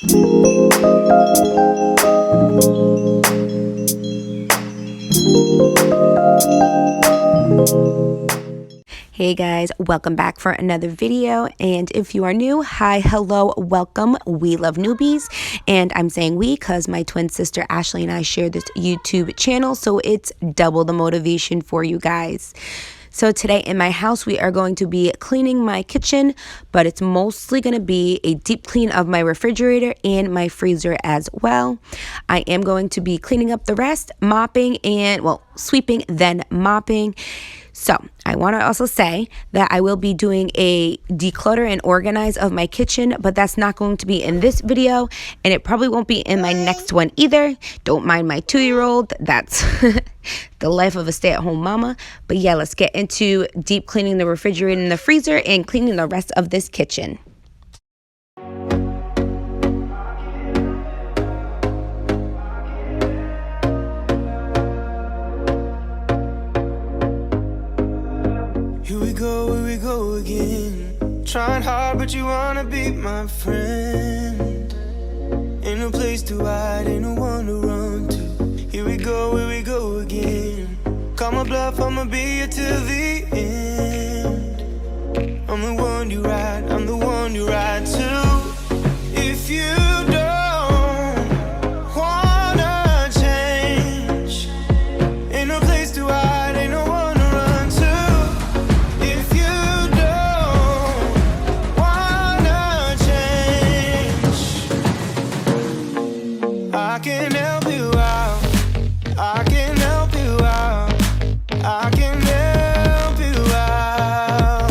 Hey guys, welcome back for another video, and if you are new, hi, hello, welcome. We love newbies, and I'm saying we because my twin sister Ashley and I share this YouTube channel, so it's double the motivation for you guys. So today in my house, we are going to be cleaning my kitchen, but it's mostly going to be a deep clean of my refrigerator and my freezer as well. I am going to be cleaning up the rest, mopping and, well, sweeping, then mopping. So I want to also say that I will be doing a declutter and organize of my kitchen, but that's not going to be in this video, and it probably won't be in my next one either. Don't mind my 2-year-old. That's the life of a stay-at-home mama. But yeah, let's get into deep cleaning the refrigerator and the freezer and cleaning the rest of this kitchen. Here we go again. Trying hard, but you wanna be my friend. Ain't no place to hide, ain't no one to run to. Here we go again. Call my bluff, I'ma be here till the end. I'm the one you ride, I'm the one you ride to. If you don't wanna change, ain't no place to hide, ain't no one to run to. If you don't wanna change, I can help you out. I can help you out. I can help you out.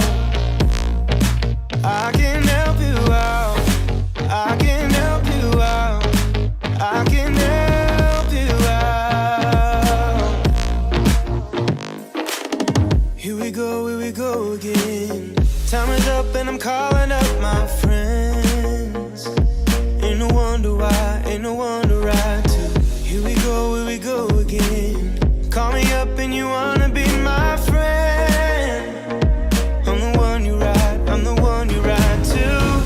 I can help you out. I can help you out. I can help you out. Here we go again. Time is up and I'm calling up my friends. Ain't no wonder why, ain't no one to ride to. Here we go again. Call me up and you wanna be my friend. I'm the one you ride, I'm the one you ride to.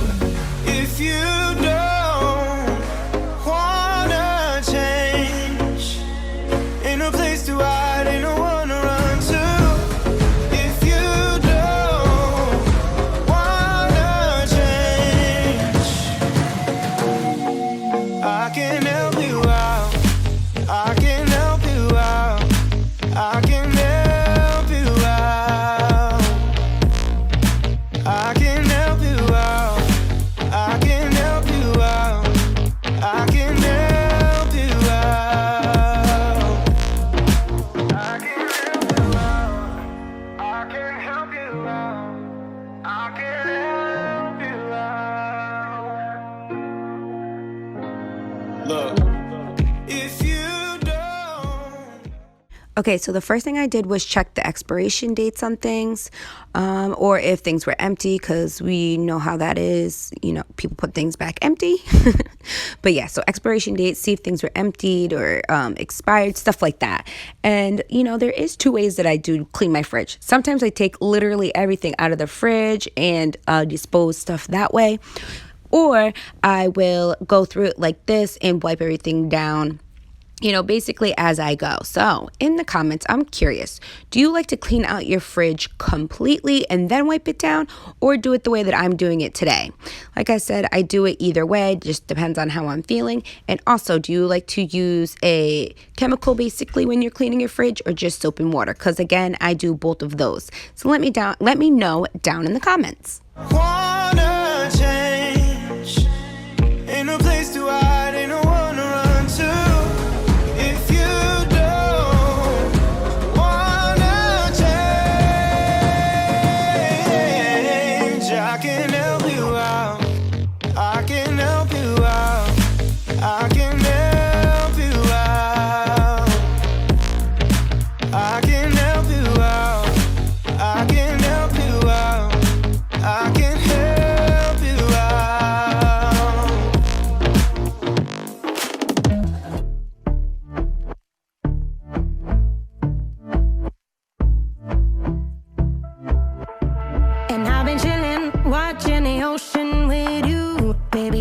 If you don't wanna change, ain't no place to hide, ain't no one to run to. If you don't wanna change, I can help you out. I can help you out. I can help you out. I can help you out. I can help you out. I can help you out. I can help you out. I can help you out. I can help you out. Look, if you don't. Okay, so the first thing I did was check the expiration dates on things, or if things were empty, because we know how that is. You know, people put things back empty. But yeah, so expiration dates, see if things were emptied or expired, stuff like that. And, you know, there is 2 ways that I do clean my fridge. Sometimes I take literally everything out of the fridge and dispose stuff that way. Or I will go through it like this and wipe everything down, you know, basically as I go. So in the comments, I'm curious, do you like to clean out your fridge completely and then wipe it down, or do it the way that I'm doing it today? Like I said, I do it either way, just depends on how I'm feeling. And also, do you like to use a chemical basically when you're cleaning your fridge, or just soap and water? Because again, I do both of those. So let me know down in the comments. Wanna change, ain't no place to hide, ain't no one to run to. If you don't wanna change, I can help you out. I can help you out. I can help you out. I can help you out. I can help you out. I can help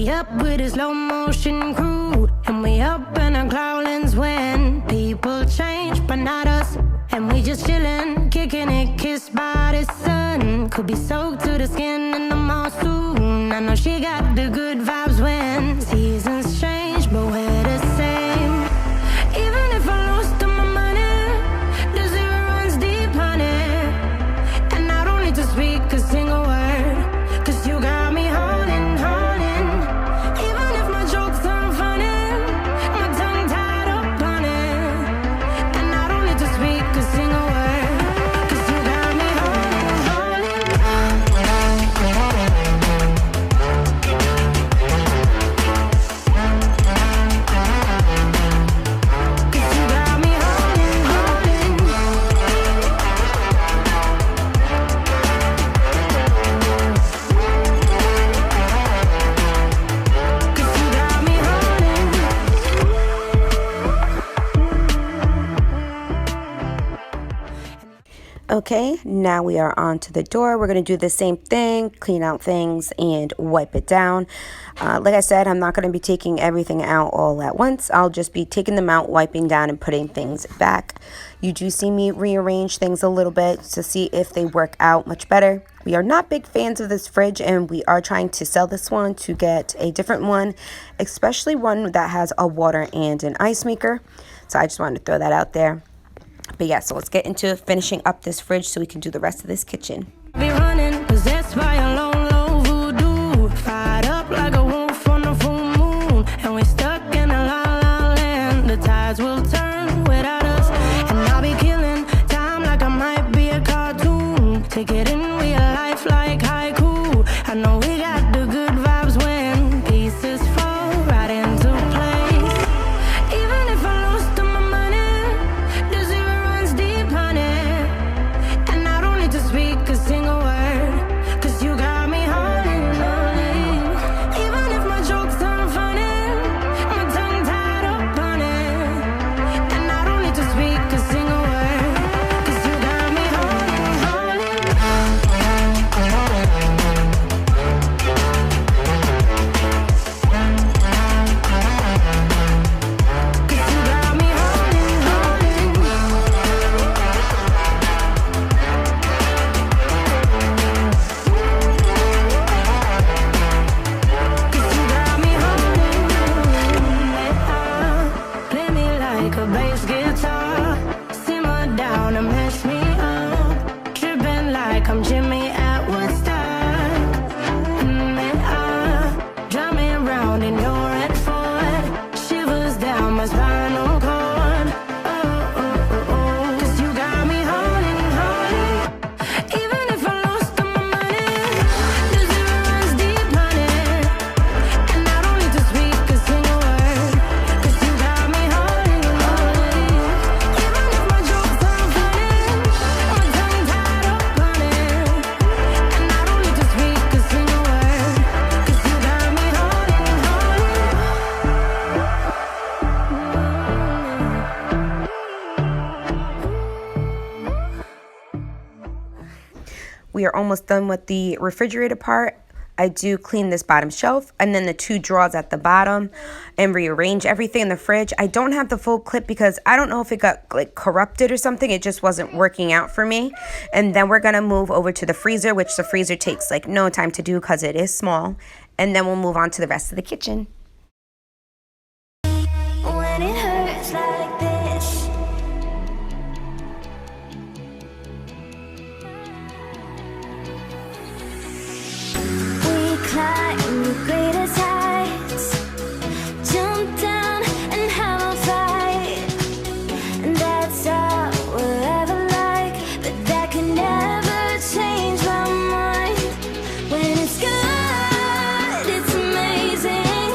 He up with his slow motion crew, and we up in our growlings when people change, but not us. And we just chillin', kicking it, kissed by the sun. Could be soaked to the skin in the mall soon. I know she got the good vibes when seasons change, but we're the same. Even if I lost all my money, the zero runs deep, honey. And I don't need to speak a single word, 'cause you got me holding, holding. Even if my jokes aren't funny, my tongue tied up on it. And I don't need to speak a single word, 'cause you got me holding, holding. 'Cause you got me holding, holding. Cause you got me holding. Okay, now we are on to the door. We're going to do the same thing, clean out things and wipe it down. Like I said, I'm not going to be taking everything out all at once. I'll just be taking them out, wiping down, and putting things back. You do see me rearrange things a little bit to see if they work out much better. We are not big fans of this fridge, and we are trying to sell this one to get a different one, especially one that has a water and an ice maker. So I just wanted to throw that out there. But yeah, so let's get into finishing up this fridge so we can do the rest of this kitchen. Be running, possessed by a low, low voodoo. Fired up like a wolf on a full moon. And we stuck in a la la land. The tides will turn without us. And I'll be killing time like I might be a cartoon. Take it in real life like haiku. I know we got the good vibes when pieces fall right into place. Even if I lost all my money, the zero runs deep, honey. And I don't need to speak a single word, 'cause you got me holding, holding. Even if my jokes aren't funny, my tongue tied up on it. And I don't need to speak a single word, 'cause you got me holding, holding. 'Cause you got me holding, holding. 'Cause you got me holding. Play me like a bass guitar. Simmer down and mess me up. Tripping like I'm Jimmy at Woodstock. Drive me around in your red Ford. Shivers down my spinal cord. Oh, oh, oh, oh. 'Cause you got me holding, holding. Even if I lost all my money, the zero runs deep, honey. And I don't need to speak a single word, 'cause you got me holding, holding. Even if my jokes aren't funny, my tongue tied up on it. And I don't need to speak a single word, 'cause you got me holding, holding. We are almost done with the refrigerator part. I do clean this bottom shelf and then the two drawers at the bottom and rearrange everything in the fridge. I don't have the full clip because I don't know if it got like corrupted or something. It just wasn't working out for me. And then we're going to move over to the freezer, which the freezer takes like no time to do because it is small. And then we'll move on to the rest of the kitchen. When it hurts like this, we climb the greatest heights, jump down and have a fight, and that's all we'll ever like. But that can never change my mind. When it's good, it's amazing.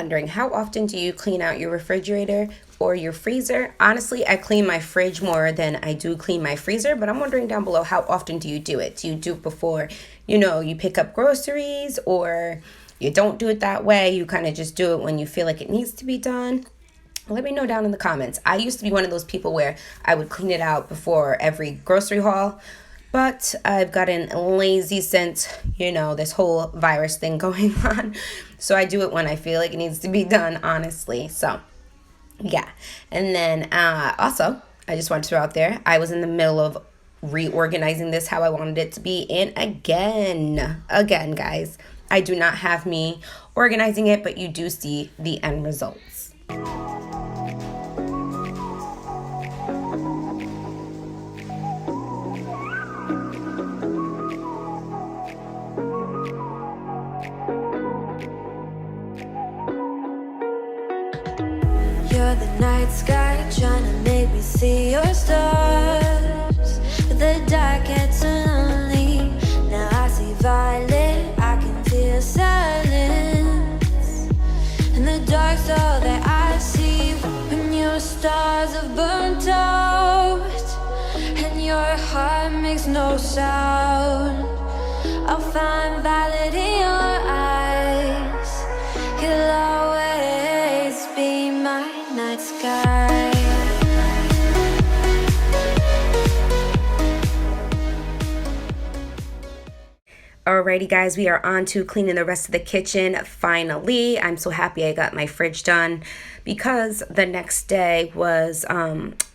wondering, how often do you clean out your refrigerator or your freezer? Honestly, I clean my fridge more than I do clean my freezer, but I'm wondering down below, how often do you do it? Do you do it before, you pick up groceries, or you don't do it that way? You kind of just do it when you feel like it needs to be done? Let me know down in the comments. I used to be one of those people where I would clean it out before every grocery haul, but I've gotten lazy since, this whole virus thing going on. So I do it when I feel like it needs to be done, honestly. So, yeah. And then also, I just want to throw out there, I was in the middle of reorganizing this how I wanted it to be. And again, guys, I do not have me organizing it, but you do see the end results. You're the night sky trying to make me see your stars, but the dark gets lonely. Now I see violet, I can feel silence, and the dark's all that I see. When your stars have burnt out and your heart makes no sound, I'll find violet in your eyes. You'll always be my night sky. Alrighty, guys, we are on to cleaning the rest of the kitchen. Finally, I'm so happy I got my fridge done, because the next day was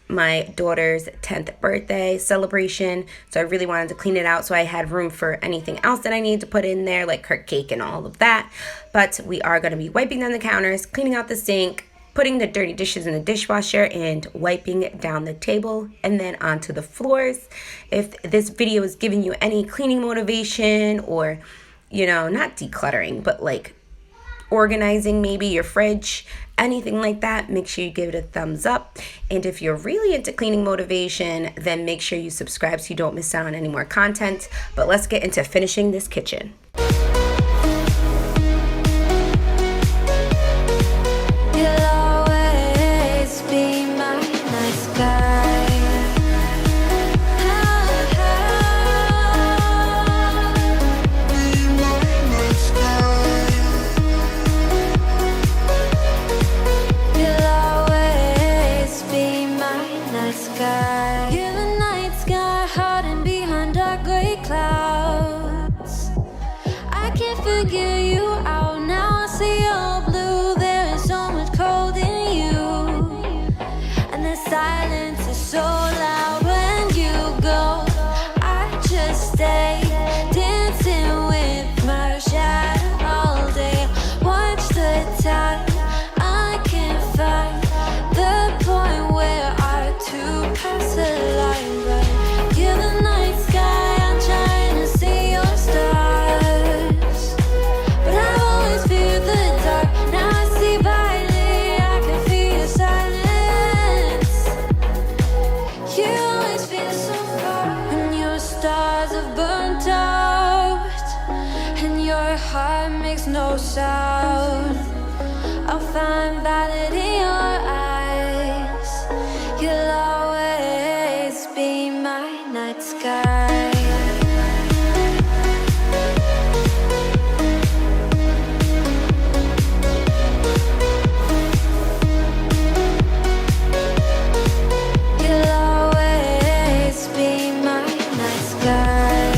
my daughter's 10th birthday celebration, so I really wanted to clean it out so I had room for anything else that I needed to put in there, like her cake and all of that. But we are going to be wiping down the counters, cleaning out the sink, putting the dirty dishes in the dishwasher, and wiping down the table, and then onto the floors. If this video is giving you any cleaning motivation, or not decluttering, but like organizing maybe your fridge, anything like that, make sure you give it a thumbs up. And if you're really into cleaning motivation, then make sure you subscribe so you don't miss out on any more content. But let's get into finishing this kitchen. Figure you out now. I see your blue. There is so much cold in you, and the silence is so loud when you go. I just stay dancing with my shadow all day. Watch the time. I can't find the point where our two paths align. But you're the night sky. I'm trying to see your stars. Heart makes no sound. I'll find violet in your eyes. You'll always be my night sky. You'll always be my night sky.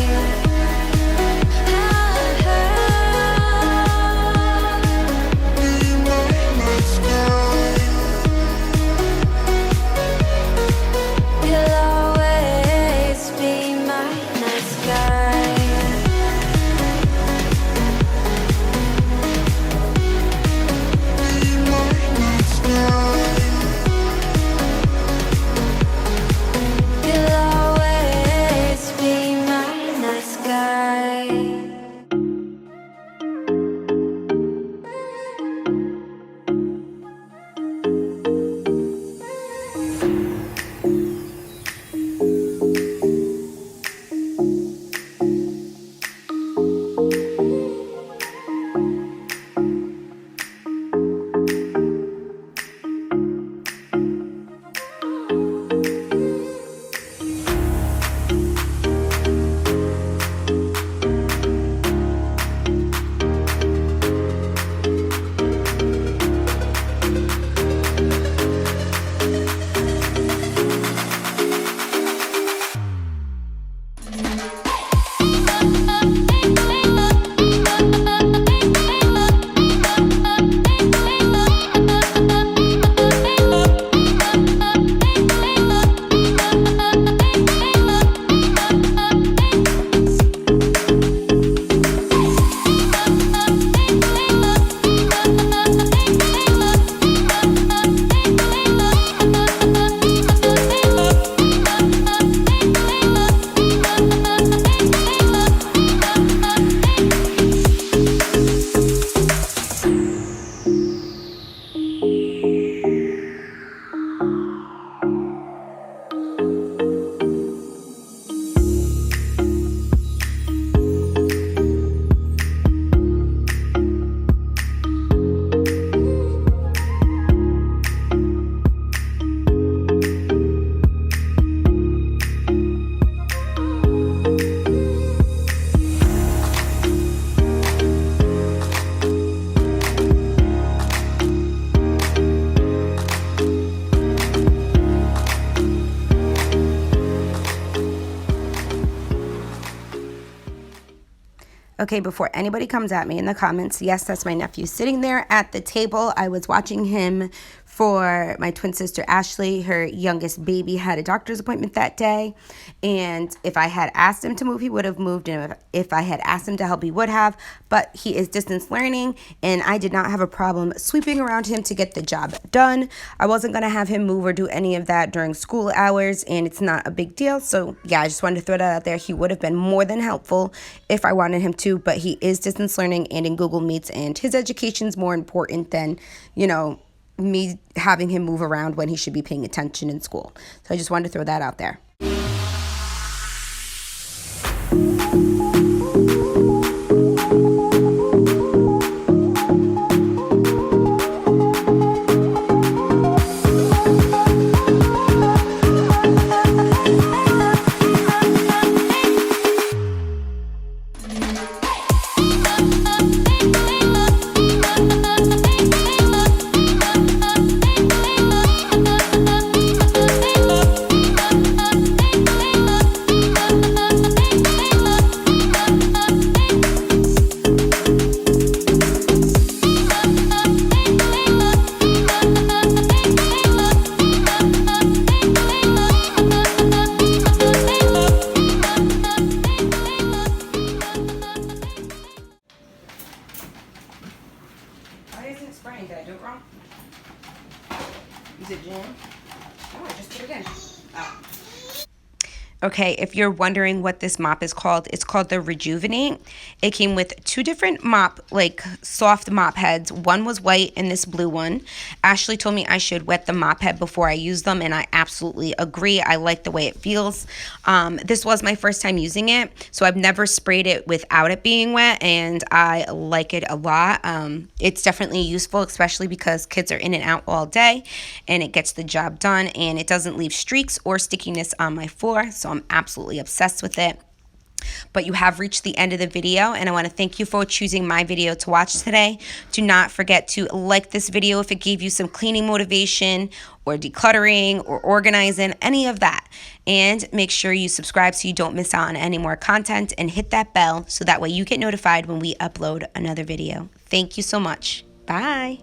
Sky. Okay, before anybody comes at me in the comments, yes, that's my nephew sitting there at the table. I was watching him for my twin sister Ashley. Her youngest baby had a doctor's appointment that day, and if I had asked him to move, he would have moved, and if I had asked him to help, he would have, but he is distance learning, and I did not have a problem sweeping around him to get the job done. I wasn't going to have him move or do any of that during school hours, and it's not a big deal. So yeah, I just wanted to throw that out there. He would have been more than helpful if I wanted him to, but he is distance learning and in Google Meets, and his education is more important than, me having him move around when he should be paying attention in school. So I just wanted to throw that out there. Why isn't it spraying? Did I do it wrong? Is it jam? Oh, I just put it in. Oh. Okay, if you're wondering what this mop is called, it's called the Rejuvenate. It came with two different soft mop heads. One was white and this blue one. Ashley told me I should wet the mop head before I use them, and I absolutely agree. I like the way it feels. This was my first time using it, so I've never sprayed it without it being wet, and I like it a lot. It's definitely useful, especially because kids are in and out all day, and it gets the job done, and it doesn't leave streaks or stickiness on my floor, so I'm absolutely obsessed with it. But you have reached the end of the video, and I want to thank you for choosing my video to watch today. Do not forget to like this video if it gave you some cleaning motivation or decluttering or organizing, any of that. And make sure you subscribe so you don't miss out on any more content, and hit that bell so that way you get notified when we upload another video. Thank you so much. Bye.